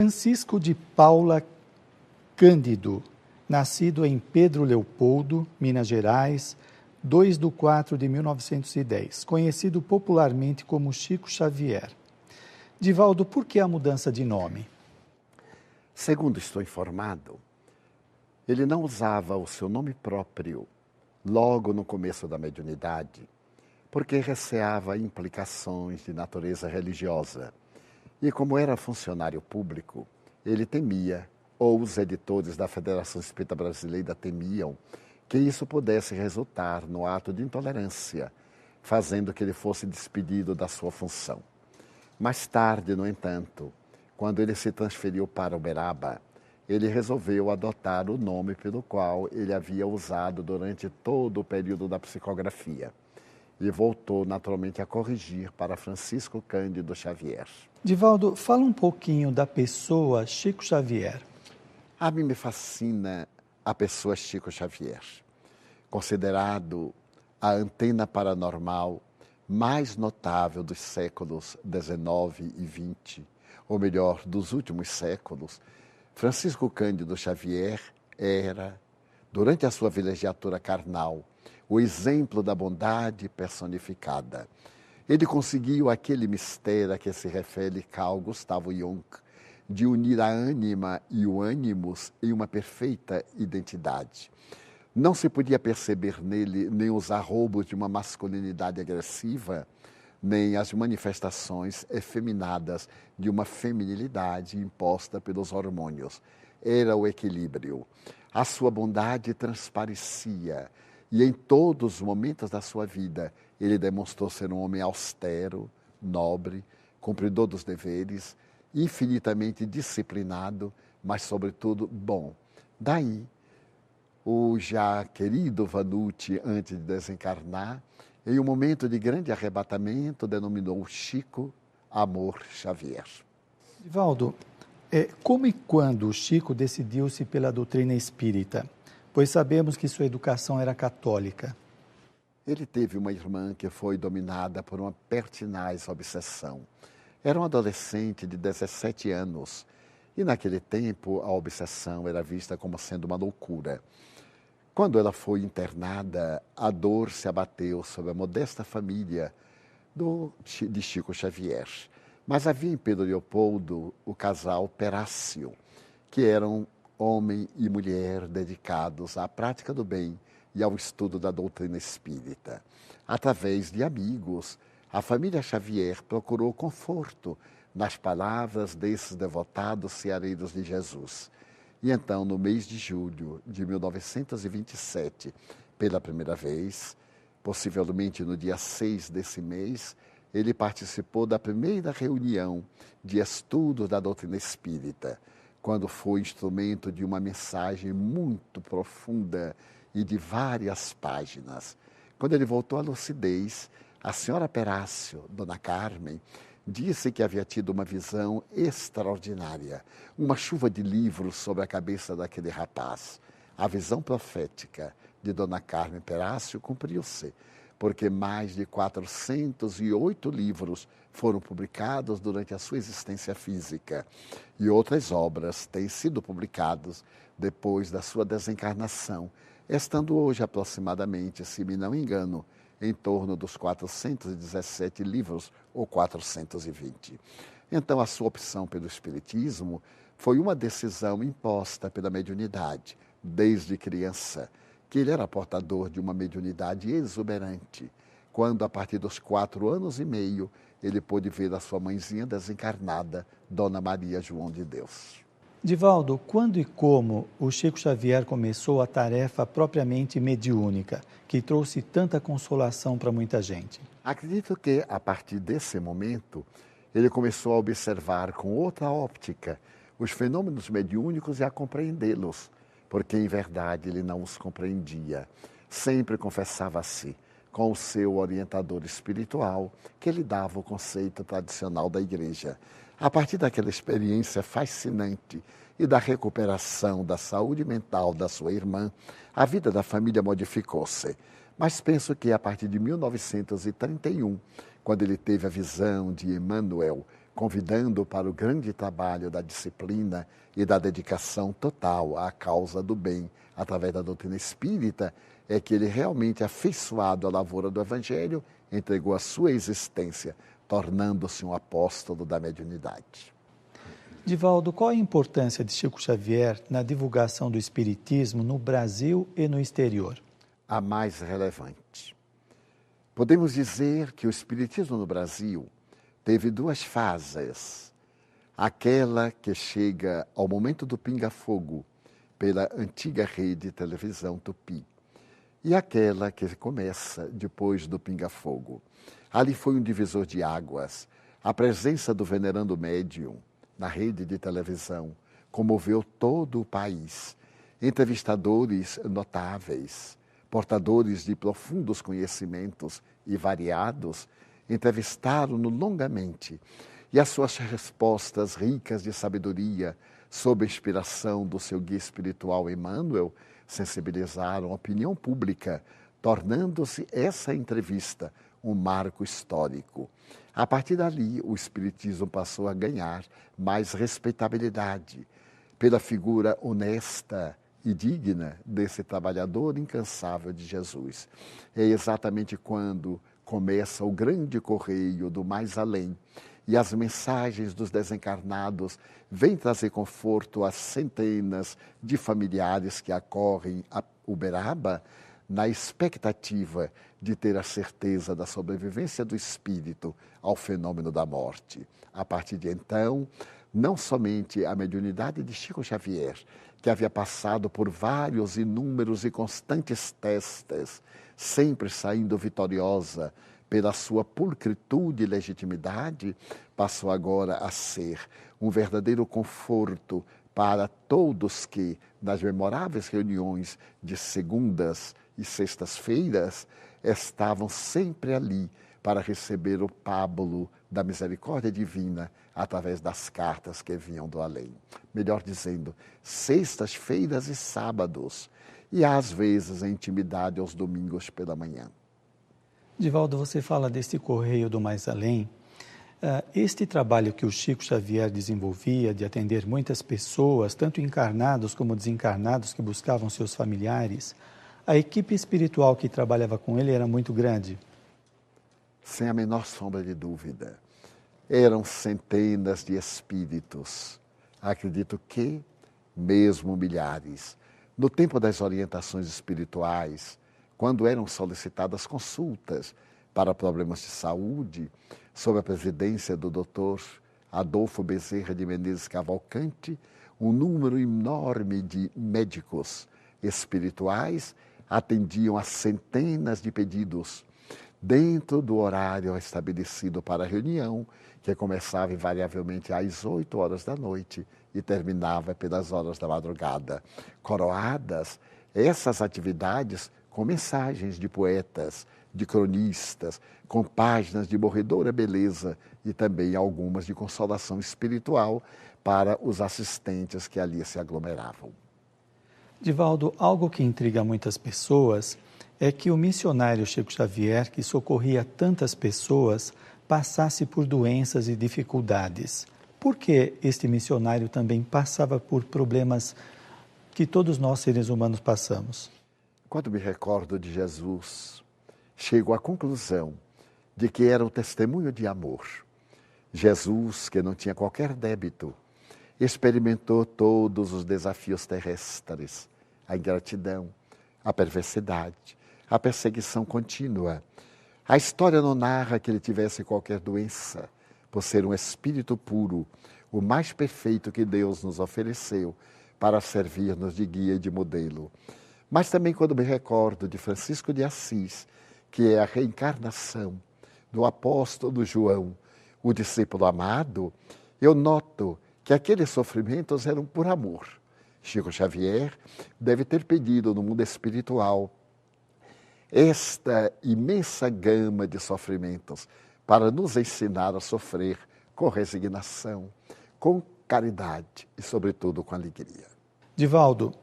Francisco de Paula Cândido, nascido em Pedro Leopoldo, Minas Gerais, 2/4/1910, conhecido popularmente como Chico Xavier. Divaldo, por que a mudança de nome? Segundo estou informado, ele não usava o seu nome próprio logo no começo da mediunidade, porque receava implicações de natureza religiosa. E como era funcionário público, ele temia, ou os editores da Federação Espírita Brasileira temiam, que isso pudesse resultar no ato de intolerância, fazendo que ele fosse despedido da sua função. Mais tarde, no entanto, quando ele se transferiu para Uberaba, ele resolveu adotar o nome pelo qual ele havia usado durante todo o período da psicografia. E voltou naturalmente a corrigir para Francisco Cândido Xavier. Divaldo, fala um pouquinho da pessoa Chico Xavier. A mim me fascina a pessoa Chico Xavier, considerado a antena paranormal mais notável dos séculos XIX e XX, ou melhor, dos últimos séculos. Francisco Cândido Xavier era, durante a sua vilegiatura carnal, o exemplo da bondade personificada. Ele conseguiu aquele mistério a que se refere Carl Gustavo Jung, de unir a ânima e o ânimos em uma perfeita identidade. Não se podia perceber nele nem os arroubos de uma masculinidade agressiva, nem as manifestações efeminadas de uma feminilidade imposta pelos hormônios. Era o equilíbrio. A sua bondade transparecia, e em todos os momentos da sua vida, ele demonstrou ser um homem austero, nobre, cumpridor dos deveres, infinitamente disciplinado, mas, sobretudo, bom. Daí, o já querido Vanucci, antes de desencarnar, em um momento de grande arrebatamento, denominou Chico Amor Xavier. Divaldo, como e quando o Chico decidiu-se pela doutrina espírita? Pois sabemos que sua educação era católica. Ele teve uma irmã que foi dominada por uma pertinaz obsessão. Era um adolescente de 17 anos e, naquele tempo, a obsessão era vista como sendo uma loucura. Quando ela foi internada, a dor se abateu sobre a modesta família de Chico Xavier. Mas havia em Pedro Leopoldo o casal Perácio, que eram homem e mulher dedicados à prática do bem e ao estudo da doutrina espírita. Através de amigos, a família Xavier procurou conforto nas palavras desses devotados ceareiros de Jesus. E então, no mês de julho de 1927, pela primeira vez, possivelmente no dia 6 desse mês, ele participou da primeira reunião de estudo da doutrina espírita, quando foi instrumento de uma mensagem muito profunda e de várias páginas. Quando ele voltou à lucidez, a senhora Perácio, Dona Carmen, disse que havia tido uma visão extraordinária, uma chuva de livros sobre a cabeça daquele rapaz. A visão profética de Dona Carmen Perácio cumpriu-se, porque mais de 408 livros foram publicados durante a sua existência física, e outras obras têm sido publicadas depois da sua desencarnação, estando hoje aproximadamente, se me não engano, em torno dos 417 livros ou 420. Então, a sua opção pelo espiritismo foi uma decisão imposta pela mediunidade, desde criança, que ele era portador de uma mediunidade exuberante, quando, a partir dos 4 anos e meio, ele pôde ver a sua mãezinha desencarnada, Dona Maria João de Deus. Divaldo, quando e como o Chico Xavier começou a tarefa propriamente mediúnica, que trouxe tanta consolação para muita gente? Acredito que, a partir desse momento, ele começou a observar com outra óptica os fenômenos mediúnicos e a compreendê-los, porque, em verdade, ele não os compreendia. Sempre confessava-se com o seu orientador espiritual, que lhe dava o conceito tradicional da igreja. A partir daquela experiência fascinante e da recuperação da saúde mental da sua irmã, a vida da família modificou-se. Mas penso que a partir de 1931, quando ele teve a visão de Emmanuel convidando para o grande trabalho da disciplina e da dedicação total à causa do bem através da doutrina espírita, é que ele realmente, afeiçoado à lavoura do Evangelho, entregou a sua existência, tornando-se um apóstolo da mediunidade. Divaldo, qual a importância de Chico Xavier na divulgação do Espiritismo no Brasil e no exterior? A mais relevante. Podemos dizer que o Espiritismo no Brasil teve duas fases. Aquela que chega ao momento do pinga-fogo pela antiga rede televisão Tupi e aquela que começa depois do pinga-fogo. Ali foi um divisor de águas. A presença do venerando médium na rede de televisão comoveu todo o país. Entrevistadores notáveis, portadores de profundos conhecimentos e variados, entrevistaram-no longamente, e as suas respostas ricas de sabedoria, sob a inspiração do seu guia espiritual Emmanuel, sensibilizaram a opinião pública, tornando-se essa entrevista um marco histórico. A partir dali, o Espiritismo passou a ganhar mais respeitabilidade pela figura honesta e digna desse trabalhador incansável de Jesus. É exatamente quando começa o grande correio do mais além e as mensagens dos desencarnados vêm trazer conforto às centenas de familiares que acorrem a Uberaba na expectativa de ter a certeza da sobrevivência do espírito ao fenômeno da morte. A partir de então, não somente a mediunidade de Chico Xavier, que havia passado por vários, inúmeros e constantes testes, sempre saindo vitoriosa pela sua pulcritude e legitimidade, passou agora a ser um verdadeiro conforto para todos que, nas memoráveis reuniões de segundas e sextas-feiras, estavam sempre ali para receber o pábulo da misericórdia divina através das cartas que vinham do além. Melhor dizendo, sextas-feiras e sábados, e às vezes a intimidade aos domingos pela manhã. Divaldo, você fala deste correio do mais além. Este trabalho que o Chico Xavier desenvolvia de atender muitas pessoas, tanto encarnados como desencarnados que buscavam seus familiares, a equipe espiritual que trabalhava com ele era muito grande? Sem a menor sombra de dúvida. Eram centenas de espíritos. Acredito que, mesmo milhares. No tempo das orientações espirituais, quando eram solicitadas consultas para problemas de saúde, sob a presidência do Dr. Adolfo Bezerra de Menezes Cavalcante, um número enorme de médicos espirituais atendiam a centenas de pedidos dentro do horário estabelecido para a reunião, que começava invariavelmente às 8 horas da noite e terminava pelas horas da madrugada. Coroadas essas atividades com mensagens de poetas, de cronistas, com páginas de morredora beleza e também algumas de consolação espiritual para os assistentes que ali se aglomeravam. Divaldo, algo que intriga muitas pessoas é que o missionário Chico Xavier, que socorria tantas pessoas, passasse por doenças e dificuldades. Por que este missionário também passava por problemas que todos nós seres humanos passamos? Quando me recordo de Jesus, chego à conclusão de que era o testemunho de amor. Jesus, que não tinha qualquer débito, experimentou todos os desafios terrestres, a ingratidão, a perversidade, a perseguição contínua. A história não narra que ele tivesse qualquer doença, por ser um espírito puro, o mais perfeito que Deus nos ofereceu para servir-nos de guia e de modelo. Mas também quando me recordo de Francisco de Assis, que é a reencarnação do apóstolo João, o discípulo amado, eu noto que aqueles sofrimentos eram por amor. Chico Xavier deve ter pedido no mundo espiritual esta imensa gama de sofrimentos para nos ensinar a sofrer com resignação, com caridade e, sobretudo, com alegria. Divaldo,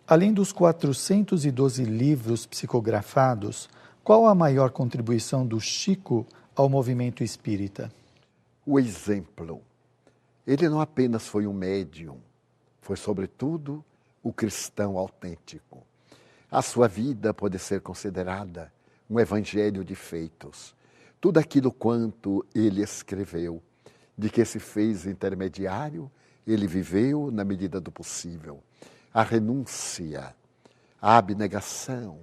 além dos 412 livros psicografados, qual a maior contribuição do Chico ao movimento espírita? o exemplo. Ele não apenas foi um médium, foi, sobretudo, o cristão autêntico. A sua vida pode ser considerada um evangelho de feitos. Tudo aquilo quanto ele escreveu, de que se fez intermediário, ele viveu na medida do possível. A renúncia, a abnegação,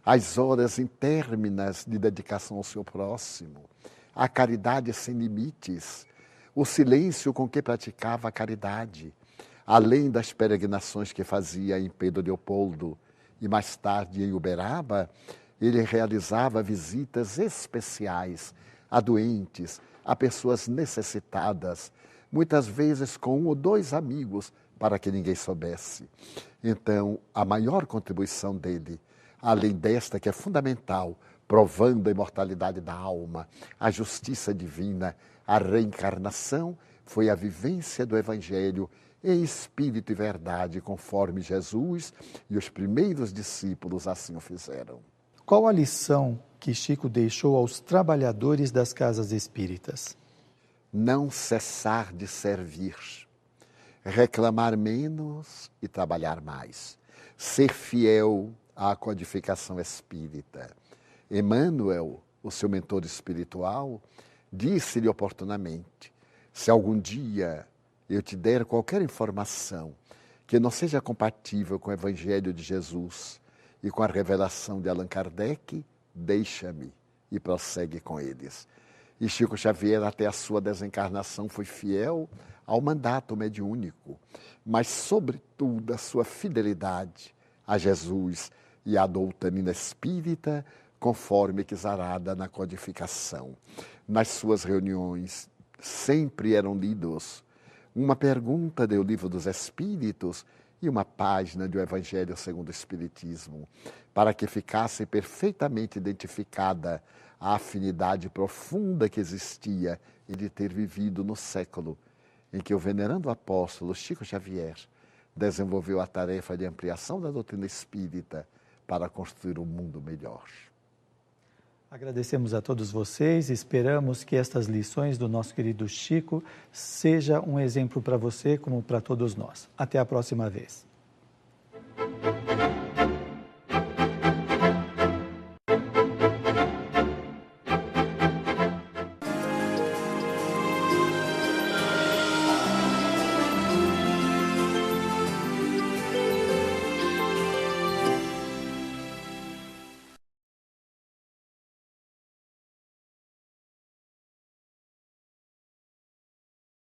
as horas interminas de dedicação ao seu próximo, a caridade sem limites, o silêncio com que praticava a caridade, além das peregrinações que fazia em Pedro Leopoldo e mais tarde em Uberaba, ele realizava visitas especiais a doentes, a pessoas necessitadas, muitas vezes com 1 ou 2 amigos, para que ninguém soubesse. Então, a maior contribuição dele, além desta que é fundamental, provando a imortalidade da alma, a justiça divina, a reencarnação, foi a vivência do Evangelho em espírito e verdade, conforme Jesus e os primeiros discípulos assim o fizeram. Qual a lição que Chico deixou aos trabalhadores das casas espíritas? Não cessar de servir, reclamar menos e trabalhar mais, ser fiel à codificação espírita. Emmanuel, o seu mentor espiritual, disse-lhe oportunamente: se algum dia eu te der qualquer informação que não seja compatível com o Evangelho de Jesus e com a revelação de Allan Kardec, deixa-me e prossegue com eles. E Chico Xavier, até a sua desencarnação, foi fiel ao mandato mediúnico, mas, sobretudo, a sua fidelidade a Jesus e à doutrina espírita, conforme exarada na codificação. Nas suas reuniões, sempre eram lidos uma pergunta do Livro dos Espíritos e uma página do Evangelho segundo o Espiritismo, para que ficasse perfeitamente identificada a afinidade profunda que existia em de ter vivido no século em que o venerando apóstolo Chico Xavier desenvolveu a tarefa de ampliação da doutrina espírita para construir um mundo melhor. Agradecemos a todos vocês, esperamos que estas lições do nosso querido Chico seja um exemplo para você como para todos nós. Até a próxima vez.